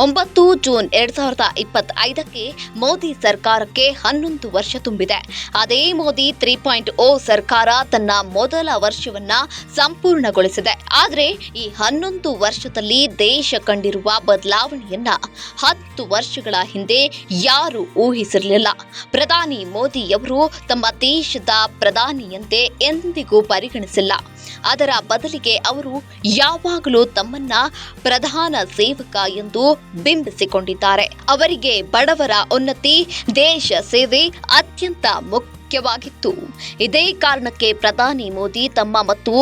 9 June 2025ಕ್ಕೆ Modi ಸರ್ಕಾರಕ್ಕೆ 11 ವರ್ಷ ತುಂಬಿದೆ. ಅದೇ ಮೋದಿ 3.0 ಸರ್ಕಾರ ತನ್ನ ಮೊದಲ ವರ್ಷವನ್ನ ಸಂಪೂರ್ಣಗೊಳಿಸಿದೆ. ಆದರೆ ಈ 11 ವರ್ಷದಲ್ಲಿ ದೇಶ ಕಂಡಿರುವ ಬದಲಾವಣೆಯನ್ನ 10 ವರ್ಷಗಳ ಹಿಂದೆ ಯಾರು ಊಹಿಸಿರಲಿಲ್ಲ. ಪ್ರಧಾನಿ ಮೋದಿಯವರು ತಮ್ಮ ದೇಶದ ಪ್ರಧಾನಿಯಂತೆ ಎಂದಿಗೂ ಪರಿಗಣಿಸಿಲ್ಲ. ಅದರ ಬದಲಿಗೆ ಅವರು ಯಾವಾಗಲೂ ತಮ್ಮನ್ನ ಪ್ರಧಾನ ಸೇವಕ ಎಂದು ಬಿಂಬಿಸಿಕೊಂಡಿದ್ದಾರೆ. ಅವರಿಗೆ ಬಡವರ ಉನ್ನತಿ, ದೇಶ ಸೇವೆ ಅತ್ಯಂತ ಮುಖ್ಯವಾಗಿತ್ತು. ಇದೇ ಕಾರಣಕ್ಕೆ ಪ್ರಧಾನಿ ಮೋದಿ ತಮ್ಮ ಮತ್ತು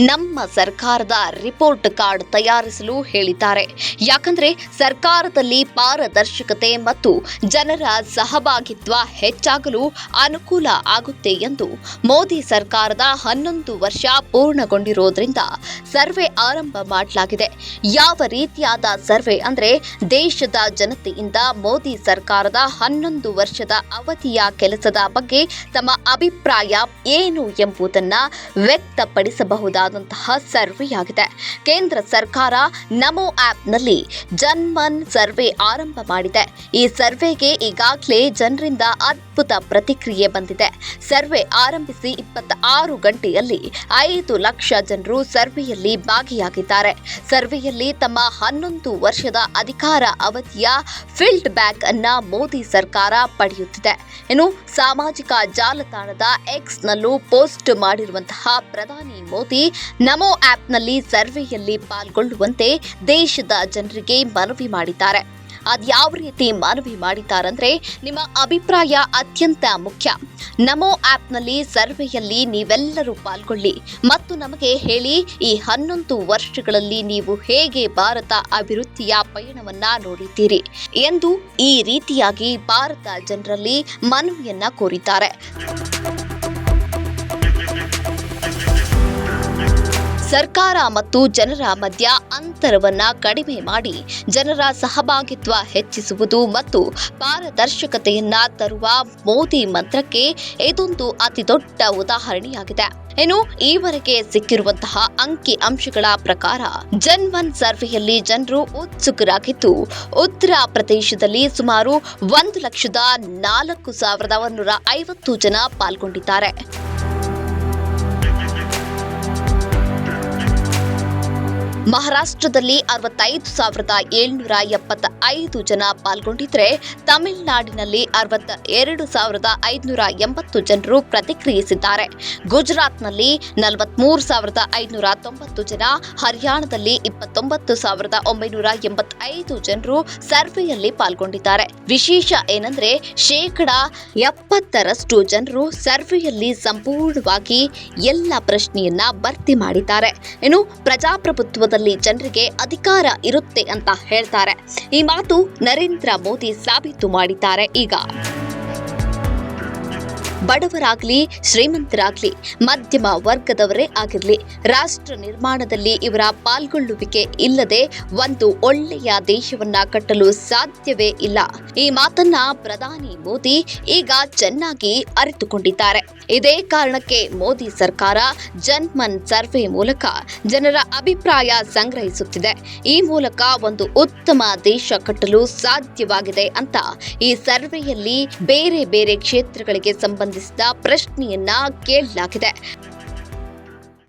ನಮ್ಮ ಸರ್ಕಾರದ ರಿಪೋರ್ಟ್ ಕಾರ್ಡ್ ತಯಾರಿಸಲು ಹೇಳಿದ್ದಾರೆ. ಯಾಕಂದ್ರೆ ಸರ್ಕಾರದಲ್ಲಿ ಪಾರದರ್ಶಕತೆ ಮತ್ತು ಜನರ ಸಹಭಾಗಿತ್ವ ಹೆಚ್ಚಾಗಲು ಅನುಕೂಲ ಆಗುತ್ತೆ ಎಂದು ಮೋದಿ ಸರ್ಕಾರದ 11 ವರ್ಷ ಪೂರ್ಣಗೊಂಡಿರೋದ್ರಿಂದ ಸರ್ವೆ ಆರಂಭ ಮಾಡಲಾಗಿದೆ. ಯಾವ ರೀತಿಯಾದ ಸರ್ವೆ ಅಂದ್ರೆ ದೇಶದ ಜನತೆಯಿಂದ ಮೋದಿ ಸರ್ಕಾರದ 11 ವರ್ಷದ ಅವಧಿಯ ಕೆಲಸದ ಬಗ್ಗೆ ತಮ್ಮ ಅಭಿಪ್ರಾಯ ಏನು ಎಂಬುದನ್ನ ವ್ಯಕ್ತಪಡಿಸಬಹುದಾದಂತಹ ಸರ್ವೆಯಾಗಿದೆ. ಕೇಂದ್ರ ಸರ್ಕಾರ ನಮೋ ಆಪ್ನಲ್ಲಿ ಜನ್ಮನ್ ಸರ್ವೆ ಆರಂಭ ಮಾಡಿದೆ. ಈ ಸರ್ವೆಗೆ ಈಗಾಗಲೇ ಜನರಿಂದ ಅದ್ಭುತ ಪ್ರತಿಕ್ರಿಯೆ ಬಂದಿದೆ. ಸರ್ವೆ ಆರಂಭಿಸಿ 26 ಗಂಟೆಯಲ್ಲಿ 5 ಲಕ್ಷ ಜನರು ಸರ್ವೆಯಲ್ಲಿ ಭಾಗಿಯಾಗಿದ್ದಾರೆ. ಸರ್ವೆಯಲ್ಲಿ ತಮ್ಮ 11 ವರ್ಷದ ಅಧಿಕಾರ ಅವಧಿಯ ಫೀಲ್ಡ್ ಬ್ಯಾಕ್ ಅನ್ನ ಮೋದಿ ಸರ್ಕಾರ ಪಡೆಯುತ್ತಿದೆ. ಇನ್ನು ಸಾಮಾಜಿಕ ಜಾಲತಾಣದ ಎಕ್ಸ್ನಲ್ಲೂ ಪೋಸ್ಟ್ ಮಾಡಿರುವಂತಹ ಪ್ರಧಾನಿ ಮೋದಿ ನಮೋ ಆಪ್ನಲ್ಲಿ ಸರ್ವೆಯಲ್ಲಿ ಪಾಲ್ಗೊಳ್ಳುವಂತೆ ದೇಶದ ಜನರಿಗೆ ಮನವಿ ಮಾಡಿದ್ದಾರೆ. ಅದ್ಯಾವ ರೀತಿ ಮನವಿ ಮಾಡಿದ್ದಾರಂದ್ರೆ, ನಿಮ್ಮ ಅಭಿಪ್ರಾಯ ಅತ್ಯಂತ ಮುಖ್ಯ. ನಮೋ ಆಪ್ನಲ್ಲಿ ಸರ್ವೆಯಲ್ಲಿ ನೀವೆಲ್ಲರೂ ಪಾಲ್ಗೊಳ್ಳಿ ಮತ್ತು ನಮಗೆ ಹೇಳಿ, ಈ 11 ವರ್ಷಗಳಲ್ಲಿ ನೀವು ಹೇಗೆ ಭಾರತ ಅಭಿವೃದ್ಧಿಯ ಪಯಣವನ್ನ ನೋಡಿದ್ದೀರಿ ಎಂದು ಈ ರೀತಿಯಾಗಿ ಭಾರತ ಜನರಲ್ಲಿ ಮನವಿಯನ್ನ ಕೋರಿದ್ದಾರೆ. ಸರ್ಕಾರ ಮತ್ತು ಜನರ ಮಧ್ಯ ಅಂತರವನ್ನ ಕಡಿಮೆ ಮಾಡಿ ಜನರ ಸಹಭಾಗಿತ್ವ ಹೆಚ್ಚಿಸುವುದು ಮತ್ತು ಪಾರದರ್ಶಕತೆಯನ್ನ ತರುವ ಮೋದಿ ಮಂತ್ರಕ್ಕೆ ಇದೊಂದು ಅತಿದೊಡ್ಡ ಉದಾಹರಣೆಯಾಗಿದೆ. ಇನ್ನು ಈವರೆಗೆ ಸಿಕ್ಕಿರುವಂತಹ ಅಂಕಿ ಅಂಶಗಳ ಪ್ರಕಾರ ಜನ್ಮನ್ ಸರ್ವೆಯಲ್ಲಿ ಜನರು ಉತ್ಸುಕರಾಗಿದ್ದು, ಉತ್ತರ ಪ್ರದೇಶದಲ್ಲಿ ಸುಮಾರು 1,04,150 ಜನ ಪಾಲ್ಗೊಂಡಿದ್ದಾರೆ. ಮಹಾರಾಷ್ಟ್ರದಲ್ಲಿ 65,775 ಜನ ಪಾಲ್ಗೊಂಡಿದ್ರೆ, ತಮಿಳುನಾಡಿನಲ್ಲಿ 62,580 ಜನರು ಪ್ರತಿಕ್ರಿಯಿಸಿದ್ದಾರೆ. ಗುಜರಾತ್ನಲ್ಲಿ 43,590 ಜನ, ಹರಿಯಾಣದಲ್ಲಿ 29,985 ಜನರು ಸರ್ವೆಯಲ್ಲಿ ಪಾಲ್ಗೊಂಡಿದ್ದಾರೆ. ವಿಶೇಷ ಏನಂದ್ರೆ, 70% ಜನರು ಸರ್ವೆಯಲ್ಲಿ ಸಂಪೂರ್ಣವಾಗಿ ಎಲ್ಲ ಪ್ರಶ್ನೆಯನ್ನ ಭರ್ತಿ ಮಾಡಿದ್ದಾರೆ. ಇನ್ನು ಪ್ರಜಾಪ್ರಭುತ್ವದ ಜನರಿಗೆ ಅಧಿಕಾರ ಇರುತ್ತೆ ಅಂತ ಹೇಳ್ತಾರೆ. ಈ ಮಾತು ನರೇಂದ್ರ ಮೋದಿ ಸಾಬೀತು ಮಾಡಿದ್ದಾರೆ. ಈಗ ಬಡವರಾಗ್ಲಿ, ಶ್ರೀಮಂತರಾಗ್ಲಿ, ಮಧ್ಯಮ ವರ್ಗದವರೇ ಆಗಿರಲಿ, ರಾಷ್ಟ್ರ ನಿರ್ಮಾಣದಲ್ಲಿ ಇವರ ಪಾಲ್ಗೊಳ್ಳುವಿಕೆ ಇಲ್ಲದೆ ಒಂದು ಒಳ್ಳೆಯ ದೇಶವನ್ನ ಕಟ್ಟಲು ಸಾಧ್ಯವೇ ಇಲ್ಲ. ಈ ಮಾತನ್ನ ಪ್ರಧಾನಿ ಮೋದಿ ಈಗ ಚೆನ್ನಾಗಿ ಅರಿತುಕೊಂಡಿದ್ದಾರೆ. ಇದೇ ಕಾರಣಕ್ಕೆ ಮೋದಿ ಸರ್ಕಾರ ಜನ್ಮನ್ ಸರ್ವೆ ಮೂಲಕ ಜನರ ಅಭಿಪ್ರಾಯ ಸಂಗ್ರಹಿಸುತ್ತಿದೆ. ಈ ಮೂಲಕ ಒಂದು ಉತ್ತಮ ದೇಶ ಕಟ್ಟಲು ಸಾಧ್ಯವಾಗಿದೆ ಅಂತ ಈ ಸರ್ವೆಯಲ್ಲಿ ಬೇರೆ ಬೇರೆ ಕ್ಷೇತ್ರಗಳಿಗೆ ಸಂಬಂಧಿಸಿದ ಪ್ರಶ್ನೆಯನ್ನ ಕೇಳಲಾಗಿದೆ.